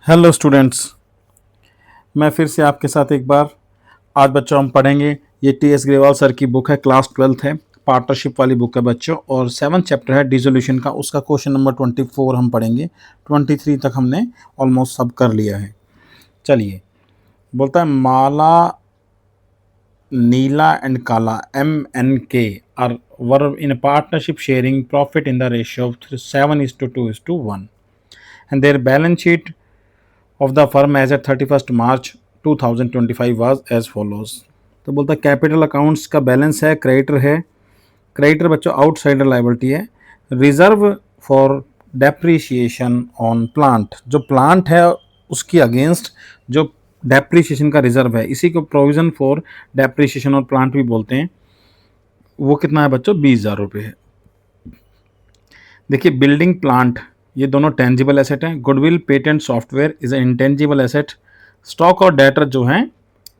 Hello students. मैं फिर से आपके साथ एक बार आज बच्चों हम पढ़ेंगे। ये टी एस ग्रेवाल सर की बुक है, क्लास 12th है, पार्टनरशिप वाली बुक है बच्चों, और 7th चैप्टर है डिसोल्यूशन का। उसका क्वेश्चन नंबर 24 हम पढ़ेंगे। 23 तक हमने ऑलमोस्ट सब कर लिया है। चलिए, बोलता है Mala, Neela and Kala MNK are were in partnership sharing profit in the ratio of 7:2:1 and their balance sheet of the firm as at 31st March 2025 was as follows। तो बोलता है कैपिटल अकाउंट्स का बैलेंस है, क्रेडिटर है, क्रेडिटर बच्चों outsider liability है, reserve for depreciation on plant, जो plant है उसकी अगेंस्ट जो डेप्रीशिएशन का रिजर्व है, इसी को प्रोविजन फॉर डेप्रीशिएशन और प्लांट भी बोलते हैं। वो कितना है बच्चों? 20,000 रुपये है। देखिए, बिल्डिंग प्लांट ये दोनों टेंजिबल एसेट हैं। Goodwill, patent, software is intangible asset. Stock और डेटर जो हैं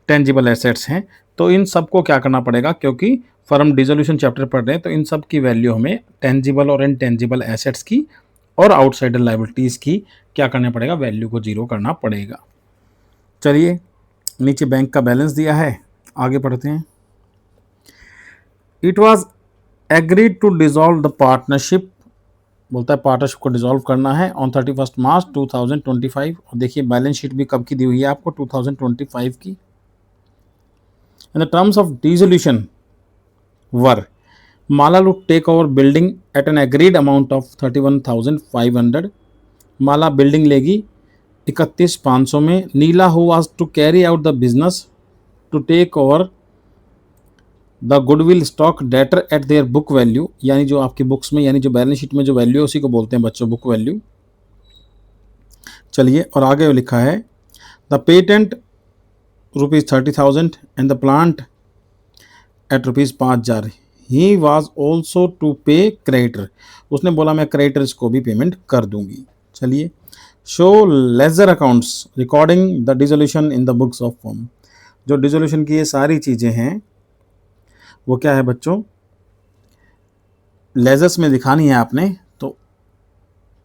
टेंजिबल एसेट्स हैं। तो इन सबको क्या करना पड़ेगा, क्योंकि फर्म डिसोल्यूशन चैप्टर पढ़ रहे हैं, तो इन सब की वैल्यू हमें टेंजिबल और इनटेंजिबल एसेट्स की और आउटसाइडर लाइबिलिटीज़ की क्या करना पड़ेगा, वैल्यू को जीरो करना पड़ेगा। चलिए, नीचे बैंक का बैलेंस दिया है, आगे पढ़ते हैं। It was agreed to dissolve the partnership, बोलता है पार्टनरशिप को डिसॉल्व करना है ऑन 31 मार्च 2025। और देखिए बैलेंस शीट भी कब की दी हुई है आपको, 2025 की। And the terms of dissolution were Mala to take over building at an agreed amount of 31,500। Mala building लेगी 31,500 में। Neela who was to carry out the business to take over the goodwill stock debtor at their book value, यानी जो आपकी books में, यानी जो balance sheet में जो वैल्यू है उसी को बोलते हैं बच्चों बुक वैल्यू। चलिए, और आगे लिखा है the patent ₹30,000 and the plant at ₹5,000। He was also to pay creditor, उसने बोला मैं क्रेडिटर्स को भी पेमेंट कर दूंगी। चलिए, show ledger accounts recording the dissolution in the books of firm. जो डिसोल्यूशन की ये सारी चीज़ें हैं वो क्या है बच्चों, लेजर्स में दिखानी है आपने। तो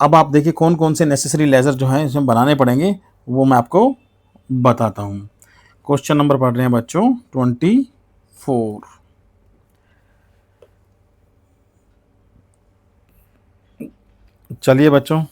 अब आप देखिए कौन कौन से नेसेसरी लेजर जो हैं इसमें बनाने पड़ेंगे, वो मैं आपको बताता हूँ। क्वेश्चन नंबर पढ़ रहे हैं बच्चों 24। चलिए बच्चों,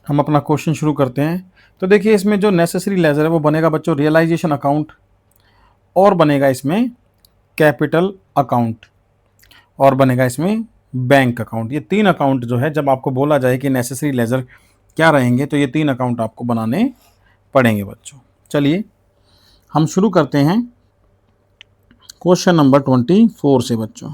हम अपना क्वेश्चन शुरू करते हैं। तो देखिए, इसमें जो नेसेसरी लेजर है वो बनेगा बच्चों रियलाइजेशन अकाउंट, और बनेगा इसमें कैपिटल अकाउंट, और बनेगा इसमें बैंक अकाउंट। ये तीन अकाउंट जो है, जब आपको बोला जाए कि नेसेसरी लेजर क्या रहेंगे, तो ये तीन अकाउंट आपको बनाने पड़ेंगे बच्चों। चलिए, हम शुरू करते हैं क्वेश्चन नंबर 24 से बच्चों।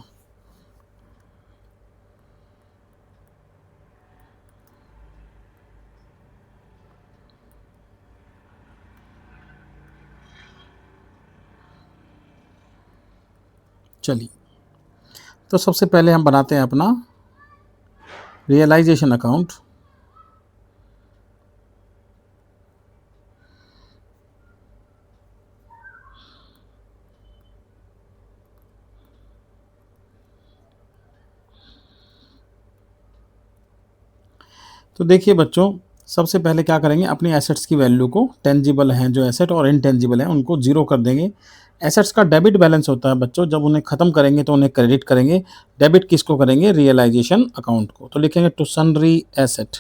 चलिए, तो सबसे पहले हम बनाते हैं अपना रियलाइजेशन अकाउंट। तो देखिए बच्चों, सबसे पहले क्या करेंगे, अपनी एसेट्स की वैल्यू को, टेंजिबल हैं जो एसेट और इनटेंजिबल हैं उनको जीरो कर देंगे। एसेट्स का डेबिट बैलेंस होता है बच्चों, जब उन्हें ख़त्म करेंगे तो उन्हें क्रेडिट करेंगे। डेबिट किसको करेंगे? रियलाइजेशन अकाउंट को। तो लिखेंगे टू सन्ड्री एसेट।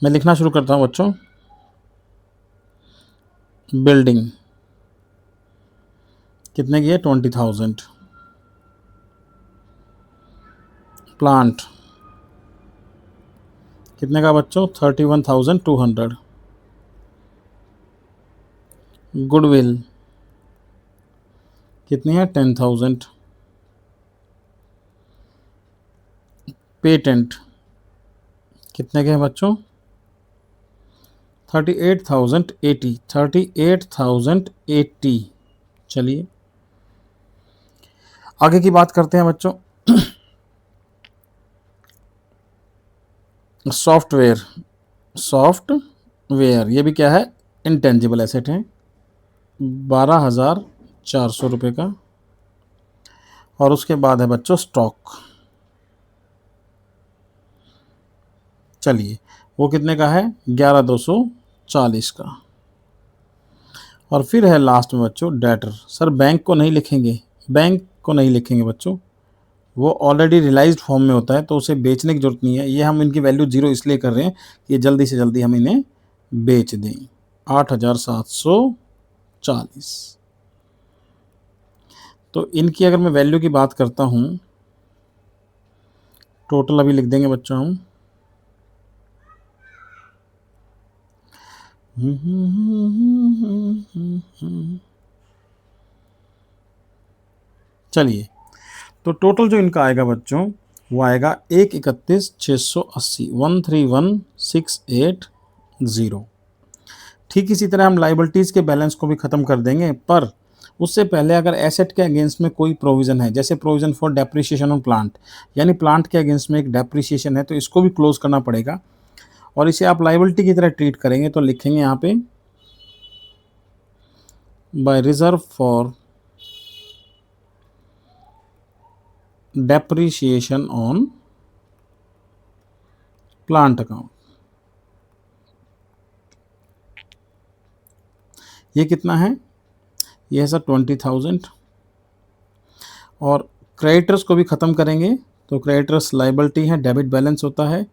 मैं लिखना शुरू करता हूँ बच्चों। बिल्डिंग कितने की है? 20,000। प्लांट कितने का बच्चों? 31,200। गुडविल कितनी है? 10,000। पेटेंट कितने के हैं बच्चों? 38,080, 38,080। चलिए आगे की बात करते हैं बच्चों। सॉफ्टवेयर, सॉफ्टवेयर ये भी क्या है, इंटेंजिबल एसेट है, 12,400 रुपये का। और उसके बाद है बच्चों स्टॉक। चलिए वो कितने का है, 11,240 का। और फिर है लास्ट में बच्चों डेटर। सर बैंक को नहीं लिखेंगे, बैंक को नहीं लिखेंगे बच्चों, वो ऑलरेडी रियलाइज्ड फॉर्म में होता है तो उसे बेचने की जरूरत नहीं है। ये हम इनकी वैल्यू 0 इसलिए कर रहे हैं कि जल्दी से जल्दी हम इन्हें बेच दें। 8,740। तो इनकी अगर मैं वैल्यू की बात करता हूँ, टोटल अभी लिख देंगे बच्चों हम। चलिए तो टोटल जो इनका आएगा बच्चों वो आएगा 1,31,680, 131,680। ठीक इसी तरह हम लाइबिलिटीज़ के बैलेंस को भी ख़त्म कर देंगे, पर उससे पहले अगर एसेट के अगेंस्ट में कोई प्रोविज़न है, जैसे provision for depreciation on plant, यानी प्लांट के अगेंस्ट में एक डेप्रिसिएशन है तो इसको भी क्लोज करना पड़ेगा और इसे आप लाइबिलिटी की तरह ट्रीट करेंगे। तो लिखेंगे यहाँ पे by reserve for depreciation on plant account. ये कितना है, ये है सर 20,000। और क्रेडिटर्स को भी ख़त्म करेंगे तो क्रेडिटर्स लाइबिलिटी है, डेबिट बैलेंस होता है,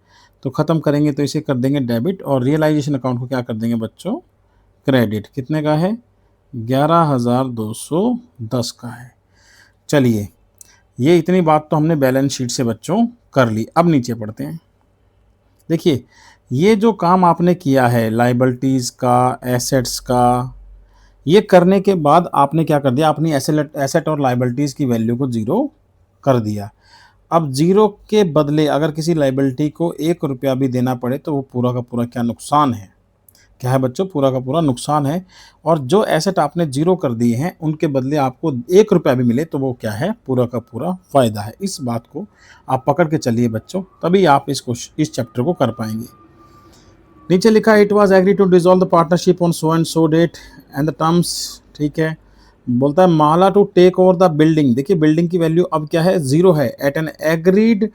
तो ख़त्म करेंगे तो इसे कर देंगे डेबिट। और रियलाइजेशन अकाउंट को क्या कर देंगे बच्चों, क्रेडिट। कितने का है, 11,210 का है। चलिए ये इतनी बात तो हमने बैलेंस शीट से बच्चों कर ली। अब नीचे पढ़ते हैं। देखिए ये जो काम आपने किया है लाइबिलिटीज़ का, एसेट्स का, ये करने के बाद आपने क्या कर दिया, अपनी एसेट और लाइबिलिटीज़ की वैल्यू को 0 कर दिया। अब 0 के बदले अगर किसी लाइबिलिटी को 1 रुपया भी देना पड़े तो वो पूरा का पूरा क्या नुकसान है, क्या है बच्चों, पूरा का पूरा नुकसान है। और जो एसेट आपने 0 कर दिए हैं उनके बदले आपको 1 रुपया भी मिले तो वो क्या है, पूरा का पूरा फ़ायदा है। इस बात को आप पकड़ के चलिए बच्चों, तभी आप इस चैप्टर को कर पाएंगे। नीचे लिखा है it was agree to dissolve the partnership on so and so date and the terms. ठीक है, बोलता है Mala to take over the building. देखिए बिल्डिंग की वैल्यू अब क्या है, 0 है, at an agreed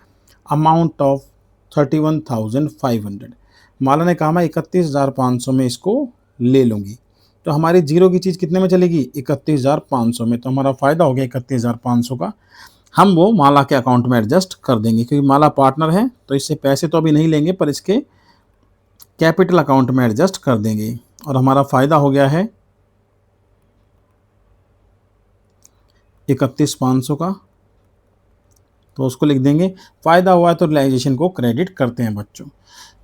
amount of 31,500। Mala ने कहा मैं 31,500 में इसको ले लूँगी। तो हमारी 0 की चीज़ कितने में चलेगी, 31,500 में। तो हमारा फ़ायदा हो गया 31,500 का। हम वो माला के अकाउंट में एडजस्ट कर देंगे क्योंकि माला पार्टनर है तो इससे पैसे तो अभी नहीं लेंगे पर इसके कैपिटल अकाउंट में एडजस्ट कर देंगे। और हमारा फ़ायदा हो गया है 31,500 का, तो उसको लिख देंगे। फ़ायदा हुआ है तो रियलाइजेशन को क्रेडिट करते हैं बच्चों।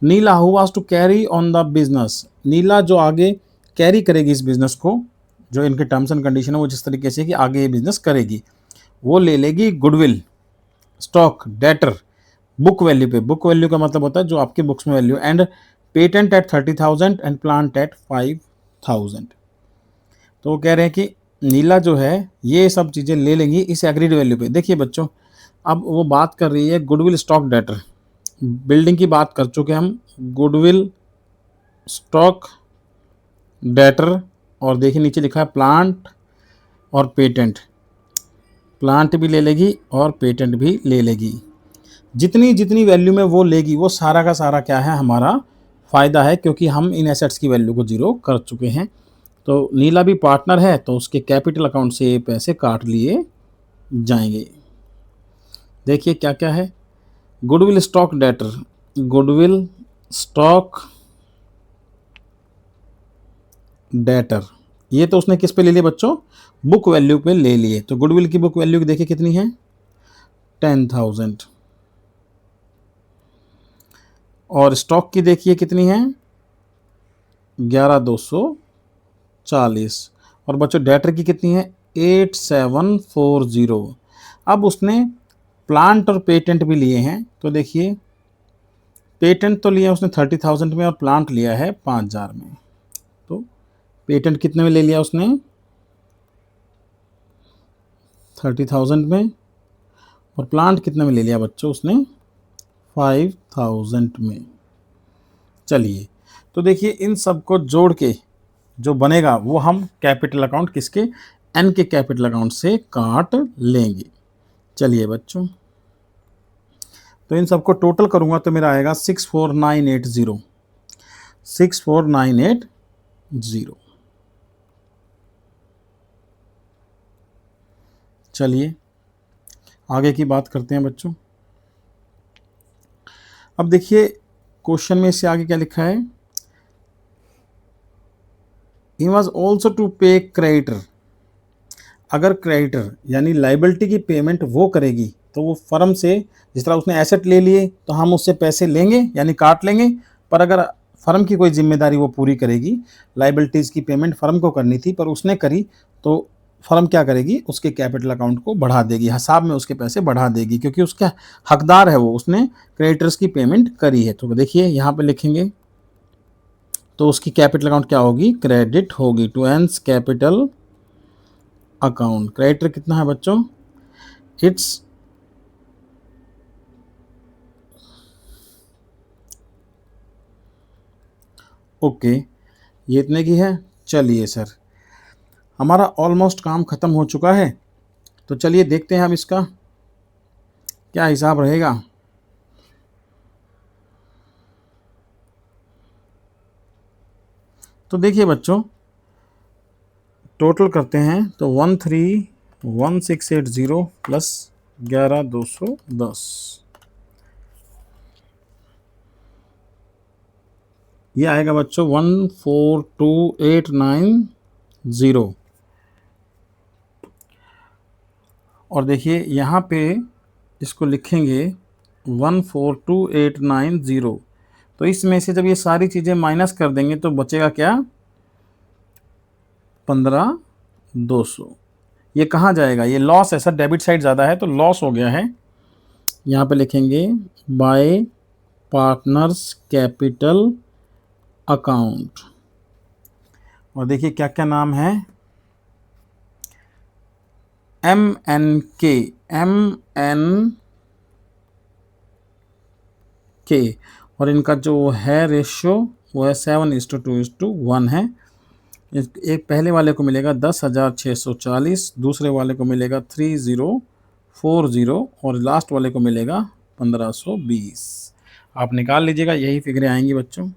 Neela who was to carry on the business. Neela जो आगे कैरी करेगी इस बिज़नेस को, जो इनके टर्म्स एंड कंडीशन है वो जिस तरीके से कि आगे ये बिज़नेस करेगी, वो ले लेगी goodwill, stock, debtor, book value पे। बुक वैल्यू का मतलब होता है जो आपकी बुक्स में value, and patent at 30,000 and plant at 5,000। तो वो कह रहे हैं कि नीला जो है ये सब चीज़ें ले लेंगी इस एग्रीड वैल्यू पे। देखिए बच्चों अब वो बात कर रही है गुडविल, स्टॉक, डेटर। बिल्डिंग की बात कर चुके हम, गुडविल, स्टॉक, डेटर, और देखिए नीचे लिखा है प्लांट और पेटेंट। प्लांट भी ले लेगी और पेटेंट भी ले लेगी। जितनी जितनी वैल्यू में वो लेगी वो सारा का सारा क्या है, हमारा फ़ायदा है, क्योंकि हम इन एसेट्स की वैल्यू को 0 कर चुके हैं। तो नीला भी पार्टनर है तो उसके कैपिटल अकाउंट से ये पैसे काट लिए जाएंगे। देखिए क्या क्या है, goodwill, stock, debtor. Goodwill, stock, debtor, ये तो उसने किस पे ले लिए बच्चों, बुक वैल्यू पे ले लिए। तो गुडविल की बुक वैल्यू देखिए कितनी है, 10,000। और स्टॉक की देखिए कितनी है, 11,240। और बच्चों डेटर की कितनी है, 8,740। अब उसने प्लांट और पेटेंट भी लिए हैं तो देखिए पेटेंट तो लिया उसने 30,000 में और प्लांट लिया है 5,000 में। तो पेटेंट कितने में ले लिया उसने? 30,000 में। और प्लांट कितने में ले लिया बच्चों उसने? 5,000 में। चलिए, तो देखिए इन सब को जोड़ के जो बनेगा वो हम कैपिटल अकाउंट किसके? एन के कैपिटल अकाउंट से काट लेंगे। चलिए बच्चों, तो इन सबको टोटल करूंगा तो मेरा आएगा 64980। 64980। चलिए आगे की बात करते हैं बच्चों। अब देखिए क्वेश्चन में इससे आगे क्या लिखा है? ही was also to pay creditor. अगर क्रेडिटर यानी लाइबिलिटी की पेमेंट वो करेगी तो वो फर्म से, जिस तरह उसने एसेट ले लिए तो हम उससे पैसे लेंगे यानी काट लेंगे, पर अगर फर्म की कोई जिम्मेदारी वो पूरी करेगी, लाइबिलिटीज़ की पेमेंट फर्म को करनी थी पर उसने करी, तो फर्म क्या करेगी? उसके कैपिटल अकाउंट को बढ़ा देगी, हिसाब में उसके पैसे बढ़ा देगी, क्योंकि उसका हकदार है वो, उसने क्रेडिटर्स की पेमेंट करी है। तो देखिए यहाँ पे लिखेंगे तो उसकी कैपिटल अकाउंट क्या होगी? क्रेडिट होगी टू एंस कैपिटल अकाउंट। क्रेडिटर कितना है बच्चों? इट्स ओके, ये इतने की है। चलिए सर, हमारा ऑलमोस्ट काम ख़त्म हो चुका है, तो चलिए देखते हैं अब इसका क्या हिसाब रहेगा। तो देखिए बच्चों, टोटल करते हैं तो 131680 प्लस 11210, ये आएगा बच्चों 142890। और देखिए यहाँ पे इसको लिखेंगे 142890, तो इसमें से जब ये सारी चीज़ें माइनस कर देंगे तो बचेगा क्या? 15,200। ये कहाँ जाएगा? ये लॉस है सर, डेबिट साइड ज़्यादा है तो लॉस हो गया है। यहाँ पे लिखेंगे बाय पार्टनर्स कैपिटल अकाउंट, और देखिए क्या क्या नाम है? MNK, और इनका जो है रेशियो वो है 7:2:1 है। एक पहले वाले को मिलेगा 10,640, दूसरे वाले को मिलेगा 3040, और लास्ट वाले को मिलेगा 1520। आप निकाल लीजिएगा, यही फिगरें आएंगी बच्चों।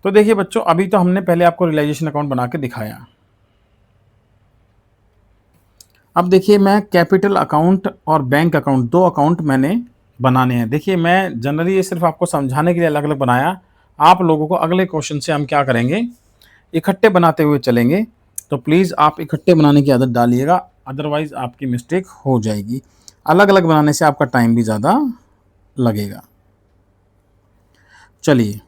तो देखिए बच्चों, अभी तो हमने पहले आपको रियलाइजेशन अकाउंट बना के दिखाया। अब देखिए मैं कैपिटल अकाउंट और बैंक अकाउंट, दो अकाउंट मैंने बनाने हैं। देखिए मैं जनरली ये सिर्फ आपको समझाने के लिए अलग अलग बनाया, आप लोगों को अगले क्वेश्चन से हम क्या करेंगे? इकट्ठे बनाते हुए चलेंगे। तो प्लीज़ आप इकट्ठे बनाने की आदत डालिएगा, अदरवाइज़ आपकी मिस्टेक हो जाएगी। अलग अलग बनाने से आपका टाइम भी ज़्यादा लगेगा। चलिए,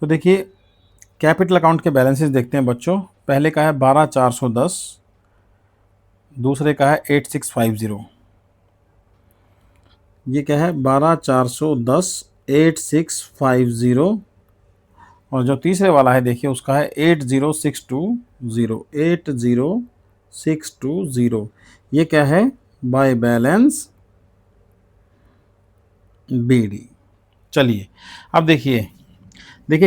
तो देखिए कैपिटल अकाउंट के बैलेंसेस देखते हैं बच्चों। पहले का है 12,410, दूसरे का है 8650। ये क्या है? 12,410 8650, और जो तीसरे वाला है देखिए उसका है 80,620 80,620। ये क्या है? By balance BD। चलिए अब देखिए,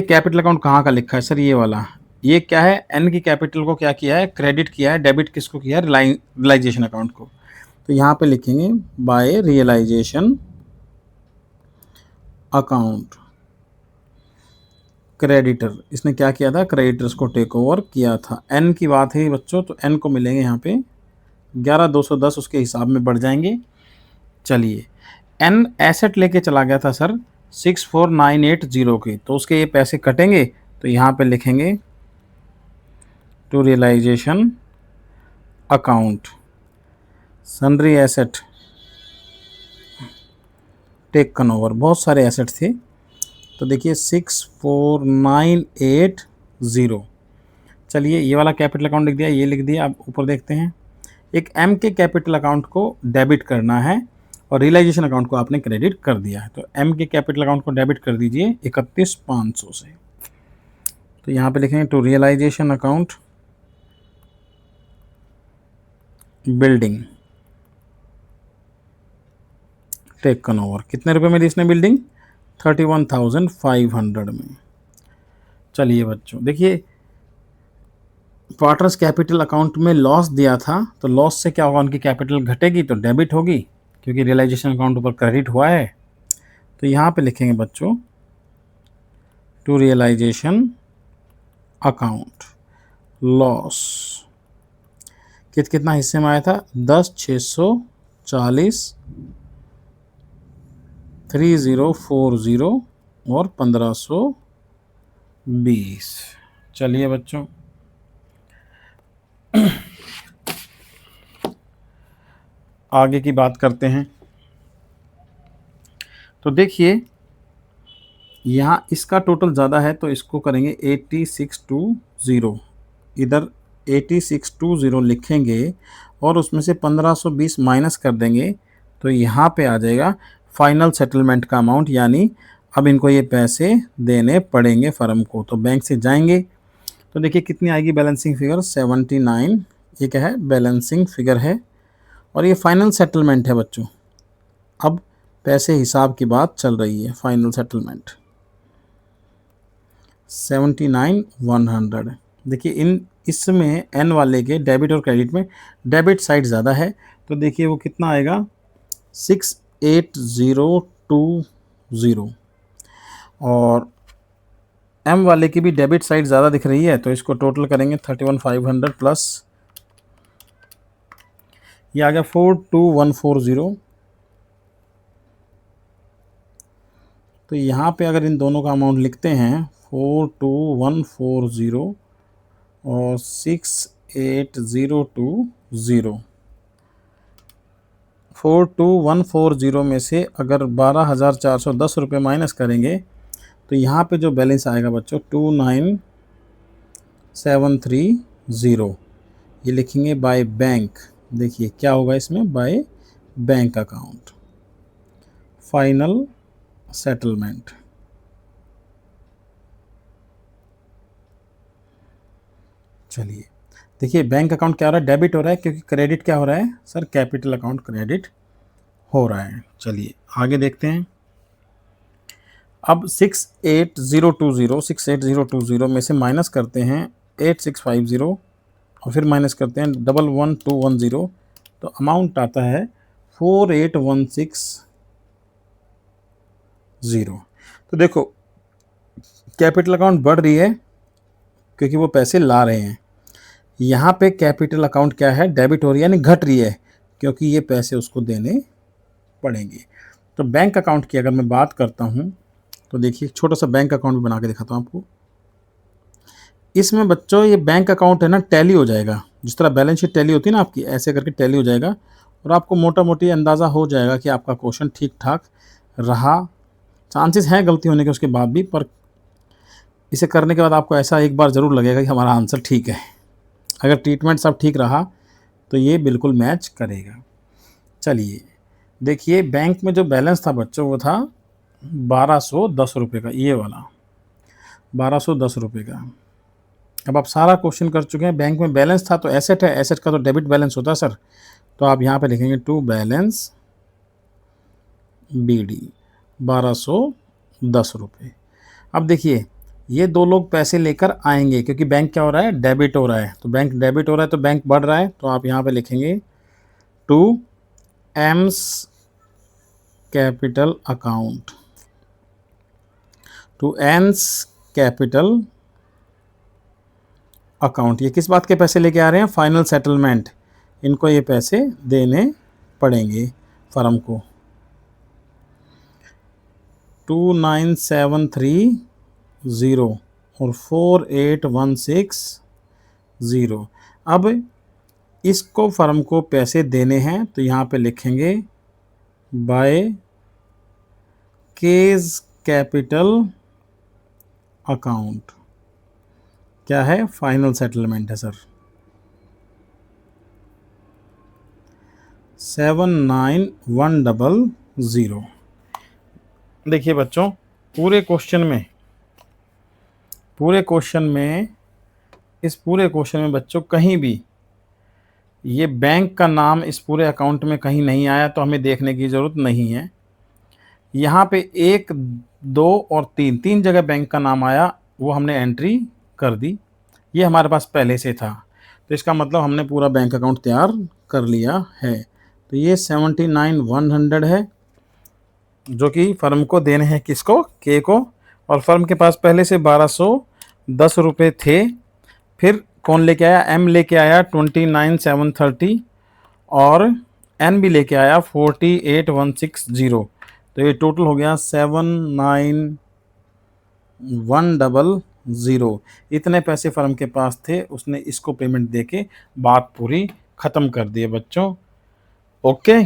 कैपिटल अकाउंट कहाँ का लिखा है सर? ये वाला। ये क्या है? एन की कैपिटल को क्या किया है? क्रेडिट किया है। डेबिट किसको किया है? रियलाइजेशन अकाउंट को। तो यहाँ पे लिखेंगे बाय रियलाइजेशन अकाउंट। क्रेडिटर, इसने क्या किया था, क्रेडिटर्स को टेक ओवर किया था। एन की बात है बच्चों, तो एन को मिलेंगे यहाँ पे 11,210 उसके हिसाब में बढ़ जाएंगे। चलिए, एन एसेट लेके चला गया था सर 64,980 के, तो उसके ये पैसे कटेंगे, तो यहाँ पे लिखेंगे to realisation account sundry asset taken over. बहुत सारे एसेट थे, तो देखिए 64,980। चलिए, ये वाला कैपिटल अकाउंट लिख दिया, ये लिख दिया। अब ऊपर देखते हैं, एक एम के कैपिटल अकाउंट को डेबिट करना है और रियलाइजेशन अकाउंट को आपने क्रेडिट कर दिया है, तो एम के कैपिटल अकाउंट को डेबिट कर दीजिए 31,500 से। तो यहाँ पे लिखेंगे to realisation account building taken over. कितने रुपए में दी इसने बिल्डिंग, 31,500 में। चलिए बच्चों, देखिए पार्टनर्स कैपिटल अकाउंट में लॉस दिया था, तो लॉस से क्या होगा, उनकी कैपिटल घटेगी तो डेबिट होगी, क्योंकि रियलाइजेशन अकाउंट ऊपर क्रेडिट हुआ है। तो यहाँ पे लिखेंगे बच्चों टू रियलाइजेशन अकाउंट लॉस। कितना हिस्से में आया था, 10,640, 3040 और 1520। चलिए बच्चों, आगे की बात करते हैं। तो देखिए यहाँ इसका टोटल ज़्यादा है, तो इसको करेंगे 8620, इधर 8620 लिखेंगे और उसमें से 1520 माइनस कर देंगे, तो यहाँ पे आ जाएगा फाइनल सेटलमेंट का अमाउंट, यानी अब इनको ये पैसे देने पड़ेंगे फर्म को। तो बैंक से जाएंगे, तो देखिए कितनी आएगी बैलेंसिंग फिगर, 79। ये क्या है, बैलेंसिंग फिगर है, और ये फाइनल सेटलमेंट है बच्चों। अब पैसे हिसाब की बात चल रही है, फाइनल सेटलमेंट 79,100। देखिए इसमें एन वाले के डेबिट और क्रेडिट में डेबिट साइड ज़्यादा है, तो देखिए वो कितना आएगा, 68,020। और एम वाले की भी डेबिट साइड ज़्यादा दिख रही है, तो इसको टोटल करेंगे 31,500 प्लस ये आ गया 42,140। तो यहाँ पे अगर इन दोनों का अमाउंट लिखते हैं 42,140 और 68,020, 42,140 में से अगर 12,410 रुपये माइनस करेंगे, तो यहाँ पे जो बैलेंस आएगा बच्चों 29,730। ये लिखेंगे बाय बैंक। देखिए क्या होगा इसमें, by bank account final settlement. चलिए देखिए बैंक अकाउंट क्या हो रहा है, डेबिट हो रहा है, क्योंकि क्रेडिट क्या हो रहा है सर, कैपिटल अकाउंट क्रेडिट हो रहा है। चलिए आगे देखते हैं। अब 68,020 में से माइनस करते हैं 8650 और फिर माइनस करते हैं 11,210, तो अमाउंट आता है 48,160। तो देखो कैपिटल अकाउंट बढ़ रही है क्योंकि वो पैसे ला रहे हैं, यहाँ पे कैपिटल अकाउंट क्या है, डेबिट हो रही है, यानी घट रही है, क्योंकि ये पैसे उसको देने पड़ेंगे। तो बैंक अकाउंट की अगर मैं बात करता हूँ, तो देखिए छोटा सा बैंक अकाउंट भी बना के दिखाता हूँ आपको। इसमें बच्चों ये बैंक अकाउंट है ना, टैली हो जाएगा, जिस तरह बैलेंस शीट टैली होती है ना आपकी, ऐसे करके टैली हो जाएगा, और आपको मोटा मोटी अंदाज़ा हो जाएगा कि आपका क्वेश्चन ठीक ठाक रहा। चांसेस हैं गलती होने के उसके बाद भी, पर इसे करने के बाद आपको ऐसा एक बार ज़रूर लगेगा कि हमारा आंसर ठीक है। अगर ट्रीटमेंट सब ठीक रहा तो ये बिल्कुल मैच करेगा। चलिए देखिए बैंक में जो बैलेंस था बच्चों, वो था 1,210 रुपये का, ये वाला 1,210 रुपये का। अब आप सारा क्वेश्चन कर चुके हैं, बैंक में बैलेंस था तो एसेट है, एसेट का तो डेबिट बैलेंस होता है सर, तो आप यहाँ पे लिखेंगे टू बैलेंस BD 1,210 रुपये। अब देखिए ये दो लोग पैसे लेकर आएंगे, क्योंकि बैंक क्या हो रहा है, डेबिट हो रहा है, तो बैंक डेबिट हो रहा है तो बैंक बढ़ रहा है, तो आप यहाँ पे लिखेंगे to M's capital account, to M's capital account. ये किस बात के पैसे लेके आ रहे हैं? Final settlement. इनको ये पैसे देने पड़ेंगे फर्म को। 29730 और 4816 अब इसको फर्म को पैसे देने हैं, तो यहाँ पे लिखेंगे बाय केज कैपिटल अकाउंट। क्या है? फाइनल सेटलमेंट है सर। 79100। देखिए बच्चों, पूरे क्वेश्चन में इस पूरे क्वेश्चन में बच्चों कहीं भी ये बैंक का नाम इस पूरे अकाउंट में कहीं नहीं आया, तो हमें देखने की ज़रूरत नहीं है। यहाँ पे 1, 2 और 3 जगह बैंक का नाम आया, वो हमने एंट्री कर दी। ये हमारे पास पहले से था, तो इसका मतलब हमने पूरा बैंक अकाउंट तैयार कर लिया है। तो ये 79100 है जो कि फर्म को देने हैं। किसको? के को। और फर्म के पास पहले से 1210 रुपये थे। फिर कौन लेके आया? एम लेके आया 29730 और एन भी लेके आया 48160। तो ये टोटल हो गया 79100। इतने पैसे फर्म के पास थे, उसने इसको पेमेंट देके बात पूरी ख़त्म कर दी है बच्चों। ओके,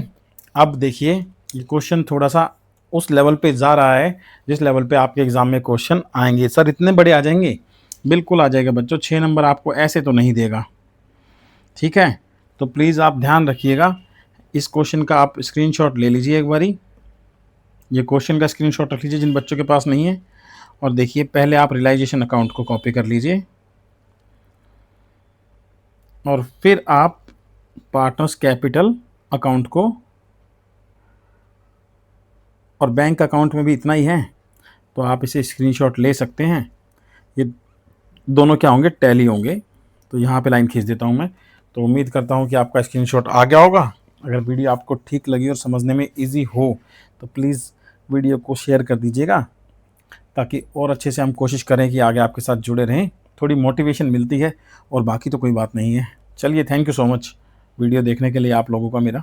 अब देखिए ये क्वेश्चन थोड़ा सा उस लेवल पे जा रहा है जिस लेवल पे आपके एग्ज़ाम में क्वेश्चन आएंगे। सर इतने बड़े आ जाएंगे? बिल्कुल आ जाएगा बच्चों। 6 नंबर आपको ऐसे तो नहीं देगा, ठीक है? तो प्लीज़ आप ध्यान रखिएगा। इस क्वेश्चन का आप स्क्रीनशॉट ले लीजिए एक बारी। ये क्वेश्चन का स्क्रीनशॉट रख लीजिए जिन बच्चों के पास नहीं है। और देखिए, पहले आप रियलाइजेशन अकाउंट को कॉपी कर लीजिए और फिर आप पार्टनर्स कैपिटल अकाउंट को, और बैंक अकाउंट में भी इतना ही है, तो आप इसे स्क्रीनशॉट ले सकते हैं। ये दोनों क्या होंगे? टैली होंगे। तो यहाँ पे लाइन खींच देता हूँ मैं। तो उम्मीद करता हूँ कि आपका स्क्रीनशॉट आ गया होगा। अगर वीडियो आपको ठीक लगी और समझने में इजी हो तो प्लीज़ वीडियो को शेयर कर दीजिएगा, ताकि और अच्छे से हम कोशिश करें कि आगे आपके साथ जुड़े रहें। थोड़ी मोटिवेशन मिलती है और बाकी तो कोई बात नहीं है। चलिए, thank you so much video देखने के लिए आप लोगों का मेरा।